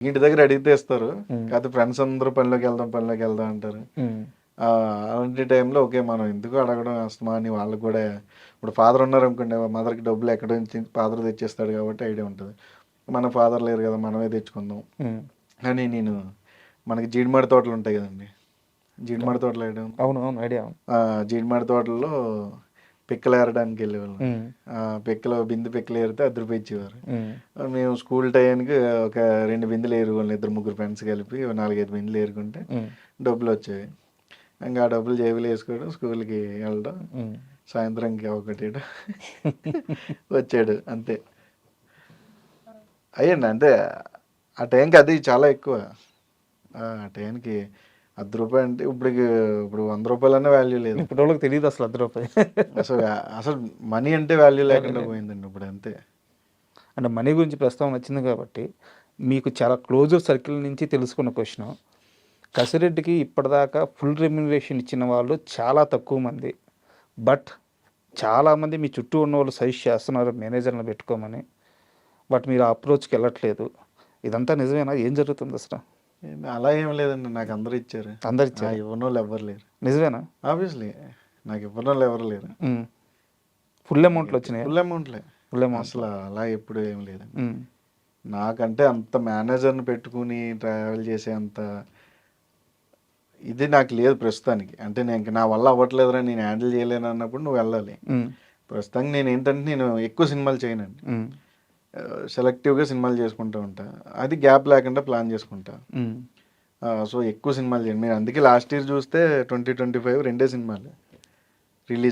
ఇంటి దగ్గర అడిగితే ఇస్తారు. ఉమ్, కాకపోతే ఫ్రెండ్స్ అందరూ పనిలోకి వెళ్దాం అంటారు. ఉమ్, అలాంటి టైంలో ఓకే మనం ఎందుకు అడగడం అస్తమా అని వాళ్ళకి కూడా ఇప్పుడు ఫాదర్ ఉన్నారు అనుకోండి, మదర్కి డబ్బులు ఎక్కడి నుంచి ఫాదర్ తెచ్చేస్తాడు కాబట్టి ఐడియా ఉంటుంది. మన ఫాదర్ లేరు కదా, మనమే తెచ్చుకుందాం ఉమ్. అని నేను మనకి జీడిమాడి తోటలు ఉంటాయి కదండి, జీడిమాడి తోటలు వేయడం, అవును అవును ఐడియా. జీడిమాడి తోటల్లో పిక్కలు ఏరడానికి వెళ్ళేవాళ్ళం. ఉమ్, పిక్కలు బిందె పిక్కలు ఏరితే ₹10 ఇచ్చేవారు. ఉమ్, మేము స్కూల్ టైంకి ఒక 2 బిందెలు ఏరుకోవాలి, 2-3 ఫ్రెండ్స్ కలిపి 4-5 బిందెలు ఏరుకుంటే ఉమ్, డబ్బులు వచ్చేవి. ఇంకా ఆ డబ్బులు జేబులో వేసుకోవడం, స్కూల్కి వెళ్ళడం, ఉమ్. సాయంత్రంకి ఒకటి వచ్చాడు అంతే. అయ్యండి అంతే. ఆ టైంకి అది చాలా ఎక్కువ. ఆ టైంకి ₹10 అంటే ఇప్పుడు ₹100 వాల్యూ లేదు. ఇప్పుడు వాళ్ళకి తెలియదు అసలు ₹10. అసలు అసలు మనీ అంటే వాల్యూ వాల్యూ లేకుండా లేదు. పోయిందండి ఇప్పుడు అంతే. అంటే మనీ గురించి ప్రస్తావన వచ్చింది కాబట్టి మీకు చాలా క్లోజర్ సర్కిల్ నుంచి తెలుసుకున్న క్వశ్చన్, కసిరెడ్డికి ఇప్పటిదాకా ఫుల్ రెమ్యునరేషన్ ఇచ్చిన వాళ్ళు చాలా తక్కువ మంది, బట్ చాలామంది మీ చుట్టూ ఉన్న వాళ్ళు సజెస్ట్ చేస్తున్నారు మేనేజర్ని పెట్టుకోమని, బట్ మీరు ఆ అప్రోచ్కి వెళ్ళట్లేదు. ఇదంతా నిజమేనా? ఏం జరుగుతుంది అసలు? అలా ఏం లేదండి, నాకు అందరూ ఇచ్చారు. అందరు ఇచ్చారు. ఇవ్వని వాళ్ళు ఎవ్వరు లేరు. నిజమేనా? ఆబ్వియస్లీ నాకు ఇవ్వని వాళ్ళు ఎవరు లేరు. ఫుల్ అమౌంట్లు వచ్చినాయి? ఫుల్ అమౌంట్లే. Full amount. అసలు అలా ఎప్పుడు ఏం లేదండి. నాకంటే అంత మేనేజర్ని పెట్టుకుని ట్రావెల్ చేసే అంత ఇది నాకు లేదు ప్రస్తుతానికి. అంటే నేను నా వల్ల అవ్వట్లేదురా, నేను హ్యాండిల్ చేయలేను అన్నప్పుడు నువ్వు వెళ్ళాలి. ప్రస్తుతానికి నేను ఏంటంటే నేను ఎక్కువ సినిమాలు చేయనండి. సెలెక్టివ్గా సినిమాలు చేసుకుంటూ ఉంటా. అది గ్యాప్ లేకుండా ప్లాన్ చేసుకుంటా. సో ఎక్కువ సినిమాలు చేయండి. మీరు అందుకే లాస్ట్ ఇయర్ చూస్తే 2025 2 సినిమాలు రిలీజ్